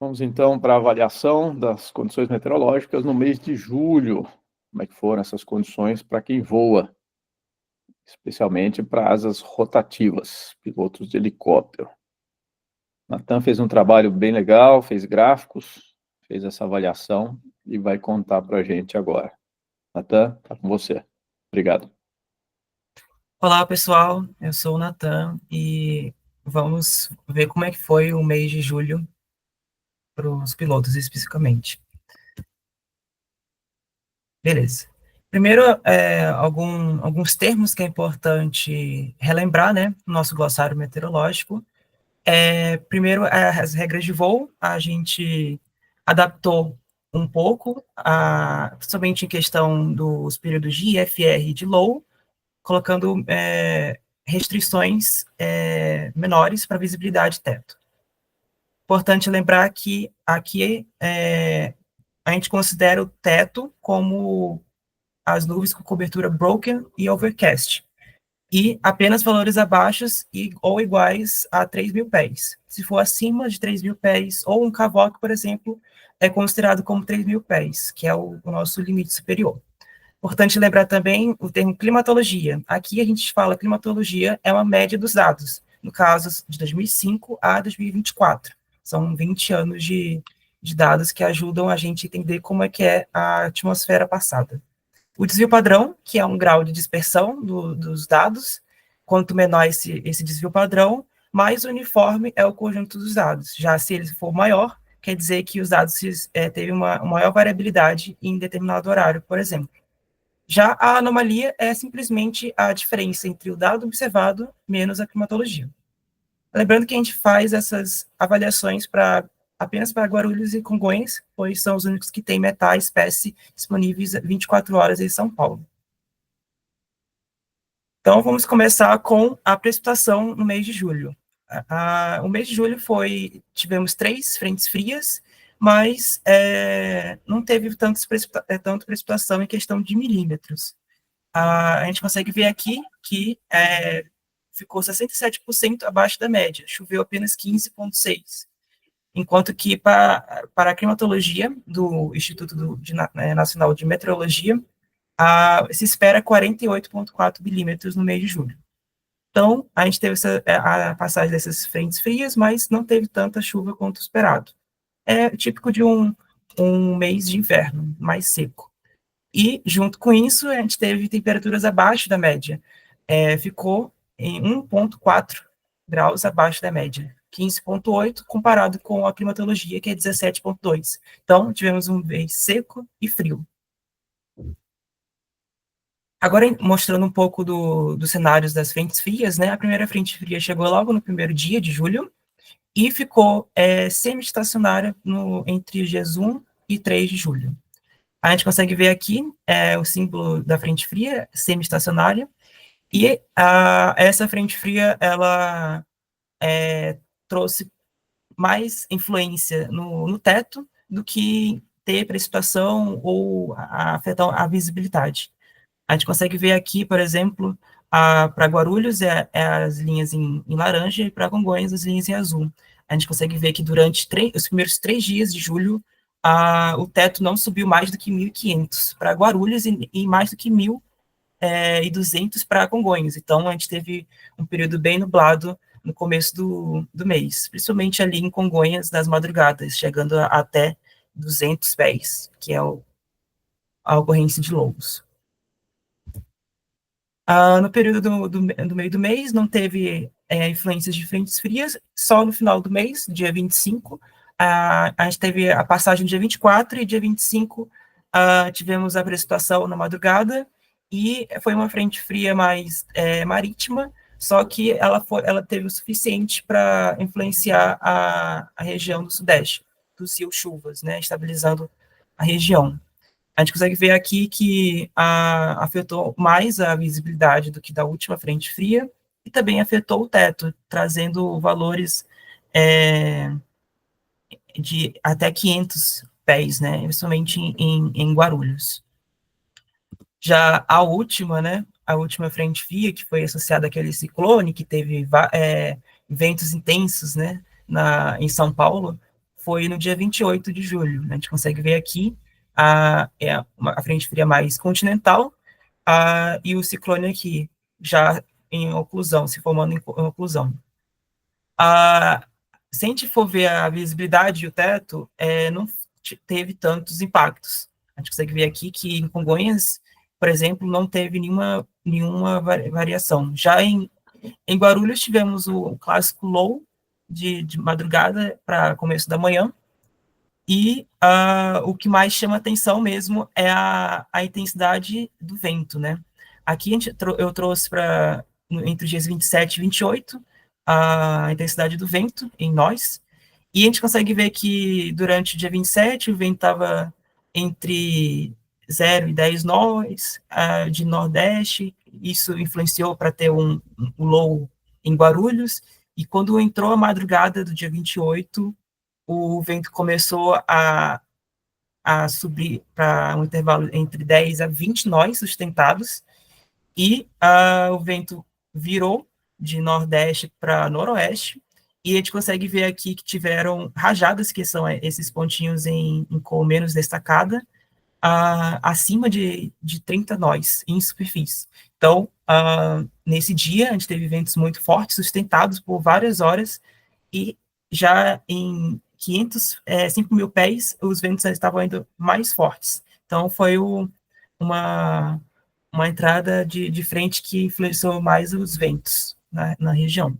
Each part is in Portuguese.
Vamos então para a avaliação das condições meteorológicas no mês de julho. Como é que foram essas condições para quem voa, especialmente para asas rotativas, pilotos de helicóptero. Natan fez um trabalho bem legal, fez gráficos, fez essa avaliação e vai contar para a gente agora. Natan, está com você. Obrigado. Olá, pessoal. Eu sou o Natan e vamos ver como é que foi o mês de julho para os pilotos especificamente. Beleza. Primeiro, alguns termos que é importante relembrar, né, no nosso glossário meteorológico. Primeiro, as regras de voo, a gente adaptou um pouco, principalmente em questão dos períodos de IFR e de low, colocando restrições menores para visibilidade e teto. Importante lembrar que aqui a gente considera o teto como as nuvens com cobertura broken e overcast, e apenas valores abaixo ou iguais a 3.000 pés. Se for acima de 3.000 pés, ou um cavoque, por exemplo, é considerado como 3.000 pés, que é o nosso limite superior. Importante lembrar também o termo climatologia. Aqui a gente fala climatologia é uma média dos dados, no caso de 2005 a 2024. São 20 anos de dados que ajudam a gente a entender como é que é a atmosfera passada. O desvio padrão, que é um grau de dispersão dos dados, quanto menor esse desvio padrão, mais uniforme é o conjunto dos dados. Já se ele for maior, quer dizer que os dados teve uma maior variabilidade em determinado horário, por exemplo. Já a anomalia é simplesmente a diferença entre o dado observado menos a climatologia. Lembrando que a gente faz essas avaliações apenas para Guarulhos e Congonhas, pois são os únicos que têm metais espécie disponíveis 24 horas em São Paulo. Então, vamos começar com a precipitação no mês de julho. O mês de julho tivemos 3 frentes frias, mas não teve tanta precipitação em questão de milímetros. A gente consegue ver aqui que ficou 67% abaixo da média, choveu apenas 15,6%, enquanto que para a climatologia do Instituto Nacional de Meteorologia, se espera 48,4 milímetros no mês de julho. Então, a gente teve a passagem dessas frentes frias, mas não teve tanta chuva quanto esperado. É típico de um mês de inverno, mais seco. E, junto com isso, a gente teve temperaturas abaixo da média. Ficou em 1,4 graus abaixo da média. 15,8 comparado com a climatologia, que é 17,2. Então, tivemos um mês seco e frio. Agora, mostrando um pouco dos cenários das frentes frias, né? A primeira frente fria chegou logo no primeiro dia de julho e ficou semi-estacionária entre os dias 1 e 3 de julho. A gente consegue ver aqui o símbolo da frente fria, semi-estacionária, e essa frente fria, ela trouxe mais influência no teto do que ter precipitação ou afetar a visibilidade. A gente consegue ver aqui, por exemplo, para Guarulhos as linhas em laranja e para Congonhas as linhas em azul. A gente consegue ver que durante os primeiros 3 dias de julho, o teto não subiu mais do que 1.500 para Guarulhos e mais do que 1.200 para Congonhas. Então, a gente teve um período bem nublado no começo do mês, principalmente ali em Congonhas, nas madrugadas, chegando até 200 pés, que é a ocorrência de lobos. No período do meio do mês, não teve influências de frentes frias, só no final do mês, dia 25, a gente teve a passagem dia 24 e dia 25 tivemos a precipitação na madrugada, e foi uma frente fria mais marítima, só que ela teve o suficiente para influenciar a região do sudeste, dos rios chuvas, né, estabilizando a região. A gente consegue ver aqui que afetou mais a visibilidade do que da última frente fria, e também afetou o teto, trazendo valores de até 500 pés, né, principalmente em Guarulhos. Já a última frente fria, que foi associada àquele ciclone, que teve ventos intensos, né, em São Paulo, foi no dia 28 de julho. A gente consegue ver aqui a frente fria mais continental e o ciclone aqui, já em oclusão, se formando em oclusão. Se a gente for ver a visibilidade e o teto, não teve tantos impactos. A gente consegue ver aqui que em Congonhas, por exemplo, não teve nenhuma variação. Já em Guarulhos, tivemos o clássico low de madrugada para começo da manhã, e o que mais chama atenção mesmo é a intensidade do vento, né? Aqui eu trouxe para entre os dias 27 e 28 a intensidade do vento em nós, e a gente consegue ver que durante o dia 27 o vento estava entre 0 e 10 nós, de nordeste, isso influenciou para ter um low em Guarulhos, e quando entrou a madrugada do dia 28, o vento começou a subir para um intervalo entre 10 a 20 nós sustentados, e o vento virou de nordeste para noroeste, e a gente consegue ver aqui que tiveram rajadas, que são esses pontinhos em cor menos destacada, acima de 30 nós em superfície. Então, nesse dia, a gente teve ventos muito fortes, sustentados por várias horas, e já em 5 mil pés, os ventos já estavam indo mais fortes. Então, foi uma entrada de frente que influenciou mais os ventos na região.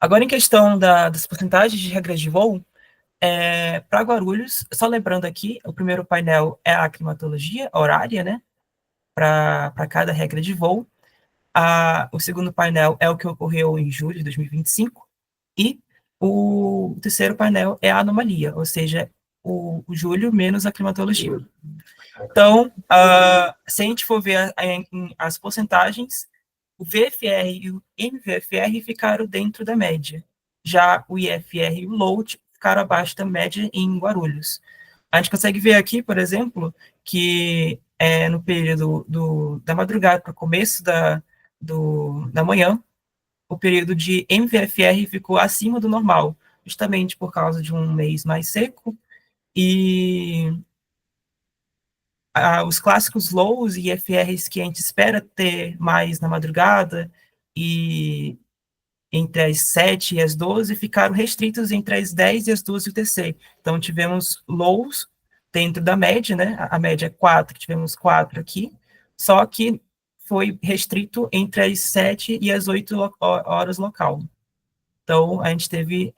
Agora, em questão das porcentagens de regras de voo, para Guarulhos, só lembrando aqui, o primeiro painel é a climatologia horária, né, para cada regra de voo. O segundo painel é o que ocorreu em julho de 2025, e o terceiro painel é a anomalia, ou seja, o julho menos a climatologia. Então, se a gente for ver as porcentagens, o VFR e o MVFR ficaram dentro da média. Já o IFR e o LOAD ficaram abaixo da média em Guarulhos. A gente consegue ver aqui, por exemplo, que no período da madrugada para o começo da manhã, o período de MVFR ficou acima do normal, justamente por causa de um mês mais seco, e os clássicos lows e FRs que a gente espera ter mais na madrugada, e entre as 7 e as 12, ficaram restritos entre as 10 e as 12 UTC. Então, tivemos lows dentro da média, né? A média é 4, tivemos 4 aqui, só que foi restrito entre as 7 e as 8 horas local. Então, a gente teve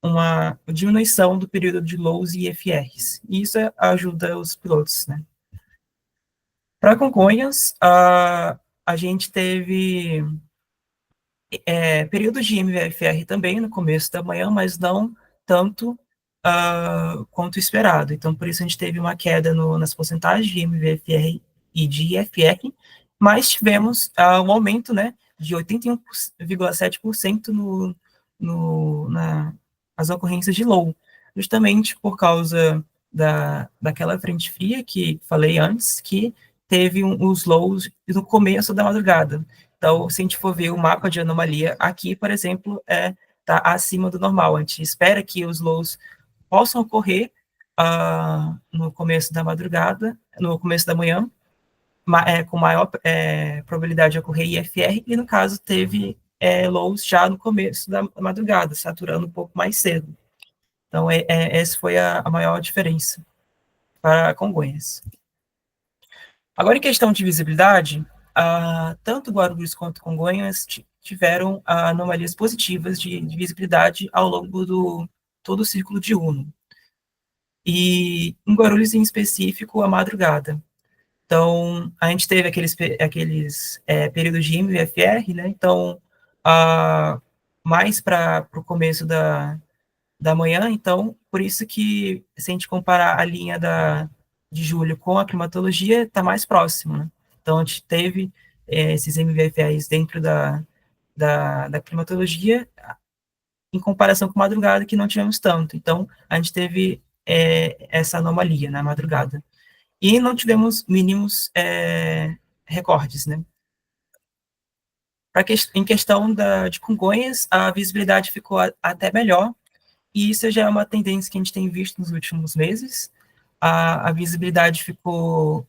uma diminuição do período de lows e FRs. E isso ajuda os pilotos, né? Para Congonhas, a gente teve períodos de MVFR também no começo da manhã, mas não tanto quanto esperado. Então, por isso a gente teve uma queda nas porcentagens de MVFR e de IFR, mas tivemos um aumento, né, de 81,7% nas ocorrências de low, justamente por causa daquela frente fria que falei antes, que teve os lows no começo da madrugada. Então, se a gente for ver o mapa de anomalia, aqui, por exemplo, está acima do normal. A gente espera que os lows possam ocorrer no começo da madrugada, no começo da manhã, com maior probabilidade de ocorrer IFR, e no caso teve lows já no começo da madrugada, saturando um pouco mais cedo. Então, essa foi a maior diferença para Congonhas. Agora, em questão de visibilidade, tanto Guarulhos quanto Congonhas tiveram anomalias positivas de visibilidade ao longo todo o círculo diurno. E em Guarulhos, em específico, a madrugada. Então, a gente teve aqueles períodos de MVFR, né? Então, mais para o começo da manhã. Então, por isso que, se a gente comparar a linha de julho com a climatologia, está mais próximo, né? Então, a gente teve esses MVFRs dentro da climatologia, em comparação com madrugada, que não tivemos tanto. Então, a gente teve essa anomalia na madrugada. E não tivemos mínimos recordes, né? Em questão de Congonhas, a visibilidade ficou até melhor, e isso já é uma tendência que a gente tem visto nos últimos meses. A visibilidade ficou,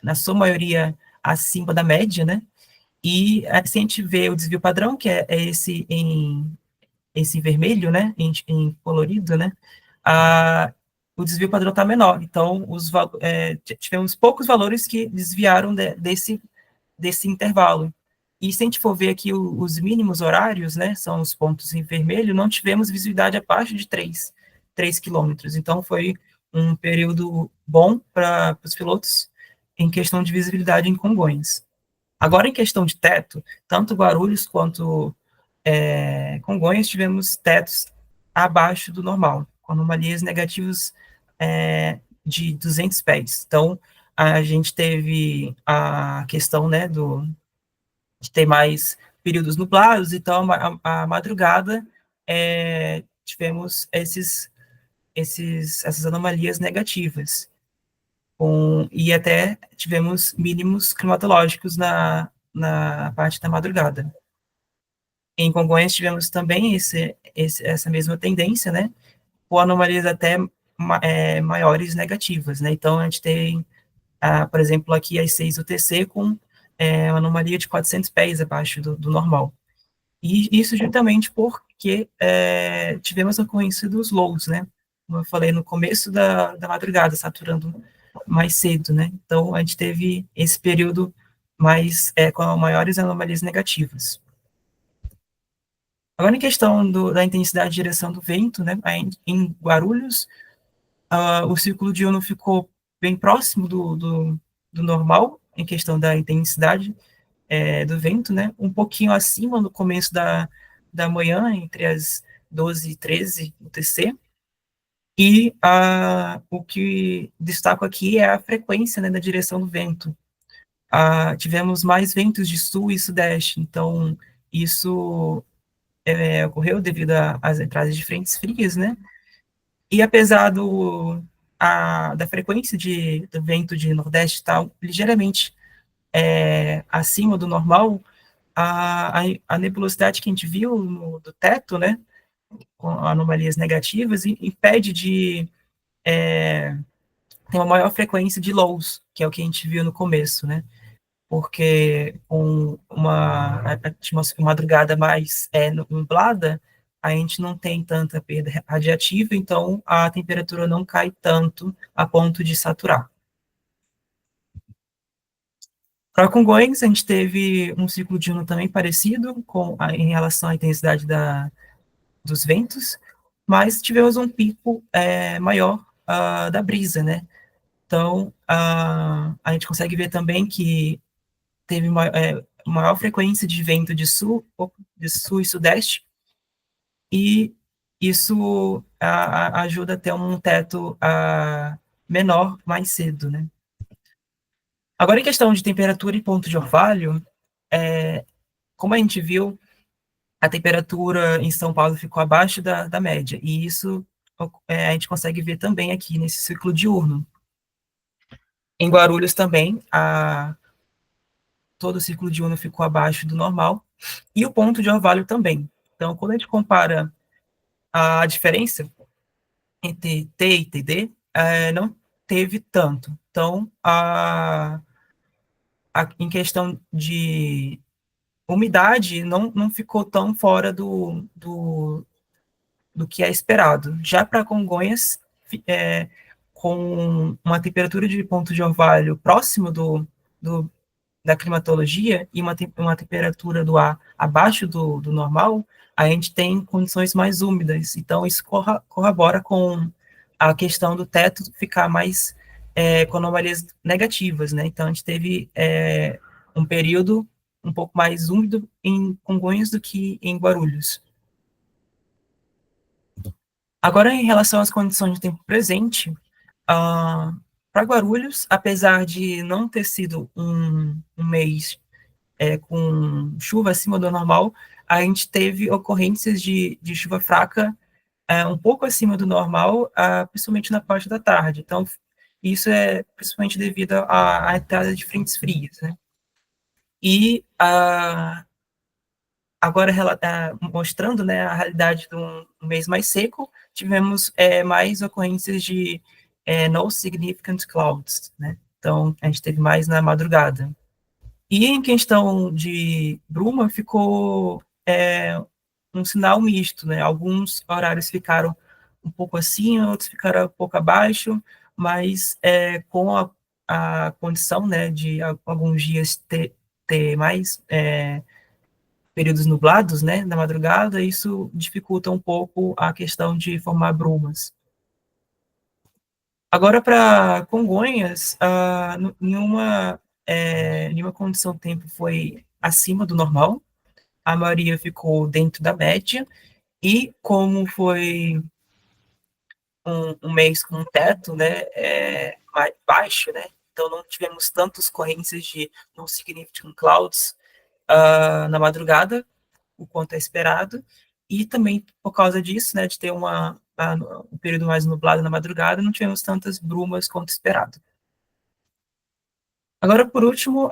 na sua maioria, acima da média, né? E se a gente vê o desvio padrão, que é esse vermelho, né, em colorido, né, o desvio padrão está menor. Então, tivemos poucos valores que desviaram desse intervalo. E se a gente for ver aqui os mínimos horários, né, são os pontos em vermelho, não tivemos visibilidade abaixo de 3 quilômetros. Então, foi um período bom para os pilotos em questão de visibilidade em Congonhas. Agora, em questão de teto, tanto Guarulhos quanto Congonhas tivemos tetos abaixo do normal, com anomalias negativas de 200 pés. Então, a gente teve a questão, né, de ter mais períodos nublados, então a madrugada tivemos essas anomalias negativas. E até tivemos mínimos climatológicos na parte da madrugada. Em Congonhas tivemos também essa mesma tendência, né, com anomalias até maiores negativas, né, então a gente tem, por exemplo, aqui as 6 UTC com uma anomalia de 400 pés abaixo do normal. E isso justamente porque tivemos a ocorrência dos lows, né, como eu falei, no começo da madrugada, saturando mais cedo, né, então a gente teve esse período com maiores anomalias negativas. Agora, em questão da intensidade de direção do vento, né, em Guarulhos, o círculo diurno ficou bem próximo do normal, em questão da intensidade do vento, né, um pouquinho acima no começo da manhã, entre as 12 e 13 UTC, e o que destaco aqui é a frequência, né, da direção do vento. Tivemos mais ventos de sul e sudeste, então isso ocorreu devido às entradas de frentes frias, né? E apesar da frequência do vento de nordeste estar ligeiramente acima do normal, a nebulosidade que a gente viu do teto, né, com anomalias negativas, impede de ter uma maior frequência de lows, que é o que a gente viu no começo, né? Porque com uma madrugada mais nublada, a gente não tem tanta perda radiativa, então a temperatura não cai tanto a ponto de saturar. Para Congonhas, a gente teve um ciclo diurno também parecido em relação à intensidade dos ventos, mas tivemos um pico maior da brisa, né? Então, a gente consegue ver também que teve maior frequência de vento de sul e sudeste, e isso ajuda a ter um teto menor mais cedo, né? Agora, em questão de temperatura e ponto de orvalho, como a gente viu, a temperatura em São Paulo ficou abaixo da média, e isso a gente consegue ver também aqui nesse ciclo diurno. Em Guarulhos também, todo o ciclo diurno ficou abaixo do normal, e o ponto de orvalho também. Então, quando a gente compara a diferença entre T e TD, não teve tanto. Então, em questão de umidade, não ficou tão fora do que é esperado. Já para Congonhas, com uma temperatura de ponto de orvalho próximo da climatologia e uma temperatura do ar abaixo do normal, a gente tem condições mais úmidas. Então, isso corrobora com a questão do teto ficar mais com anomalias negativas, né? Então, a gente teve um período um pouco mais úmido em Congonhas do que em Guarulhos. Agora, em relação às condições de tempo presente, para Guarulhos, apesar de não ter sido um mês com chuva acima do normal, a gente teve ocorrências de chuva fraca um pouco acima do normal, principalmente na parte da tarde. Então, isso é principalmente devido à entrada de frentes frias, né? E agora, mostrando, né, a realidade de um mês mais seco, tivemos mais ocorrências de no significant clouds, né? Então, a gente teve mais na madrugada. E em questão de bruma, ficou um sinal misto, né? Alguns horários ficaram um pouco acima, outros ficaram um pouco abaixo, mas com a condição, né, de alguns dias ter mais períodos nublados, né, na madrugada, isso dificulta um pouco a questão de formar brumas. Agora, para Congonhas, nenhuma condição do tempo foi acima do normal, a maioria ficou dentro da média, e como foi um mês com um teto, né, mais baixo, né, então não tivemos tantas correntes de non-significant clouds na madrugada, o quanto é esperado, e também por causa disso, né, de ter um período mais nublado na madrugada, não tivemos tantas brumas quanto esperado. Agora, por último,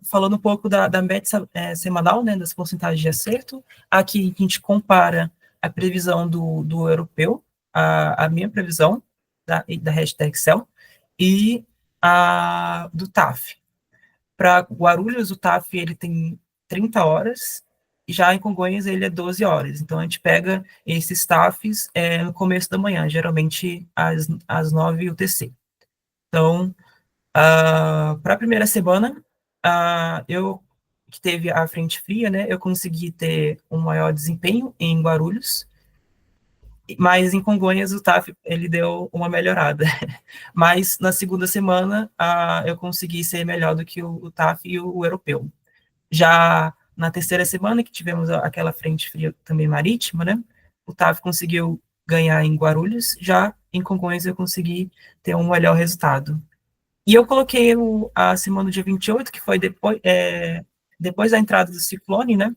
falando um pouco da média semanal, né, das porcentagens de acerto, aqui a gente compara a previsão do europeu, a minha previsão da hashtag Excel, e a do TAF. Para Guarulhos, o TAF ele tem 30 horas, e já em Congonhas ele é 12 horas. Então, a gente pega esses TAFs no começo da manhã, geralmente às 9 UTC. Então, para a primeira semana, eu que teve a frente fria, né, eu consegui ter um maior desempenho em Guarulhos, mas em Congonhas o TAF ele deu uma melhorada. Mas na segunda semana eu consegui ser melhor do que o TAF e o europeu. Já na terceira semana, que tivemos aquela frente fria também marítima, né, o TAF conseguiu ganhar em Guarulhos, já em Congonhas eu consegui ter um melhor resultado. E eu coloquei a semana do dia 28, que foi depois da entrada do ciclone, né,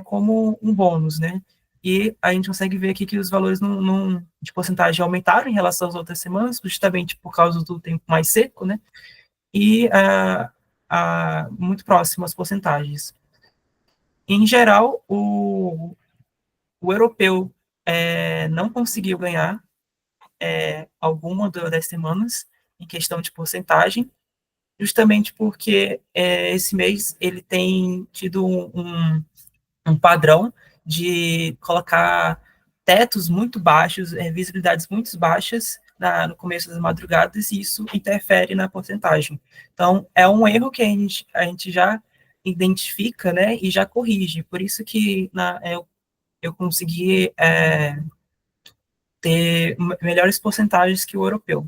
como um bônus, né? E a gente consegue ver aqui que os valores de porcentagem aumentaram em relação às outras semanas, justamente por causa do tempo mais seco, né? E muito próximo às porcentagens. Em geral, o europeu não conseguiu ganhar alguma das semanas em questão de porcentagem, justamente porque esse mês ele tem tido um padrão de colocar tetos muito baixos, visibilidades muito baixas no começo das madrugadas, e isso interfere na porcentagem. Então, é um erro que a gente já identifica, né, e já corrige. Por isso que eu consegui ter melhores porcentagens que o europeu.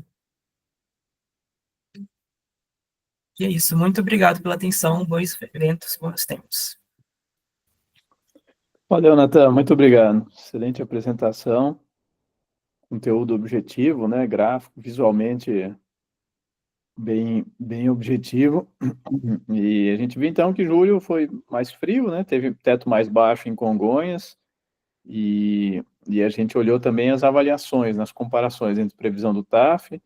E é isso. Muito obrigado pela atenção. Bons eventos, bons tempos. Valeu, Natan. Muito obrigado. Excelente apresentação. Conteúdo objetivo, né? Gráfico, visualmente bem objetivo. E a gente viu, então, que julho foi mais frio, né? Teve teto mais baixo em Congonhas. E a gente olhou também as avaliações, nas comparações entre previsão do TAF,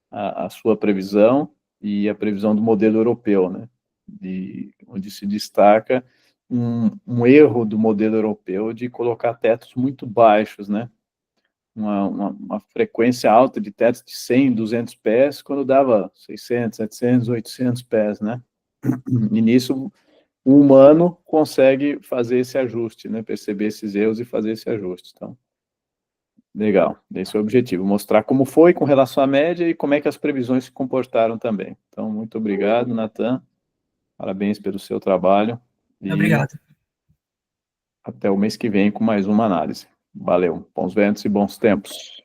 a sua previsão e a previsão do modelo europeu, né? Onde se destaca um erro do modelo europeu de colocar tetos muito baixos, né? Uma frequência alta de tetos de 100, 200 pés, quando dava 600, 700, 800 pés, né? E nisso o humano consegue fazer esse ajuste, né? Perceber esses erros e fazer esse ajuste. Então, legal, esse é o objetivo, mostrar como foi com relação à média e como é que as previsões se comportaram também. Então, muito obrigado, Natan, parabéns pelo seu trabalho e Obrigado. até o mês que vem com mais uma análise. Valeu, bons ventos e bons tempos.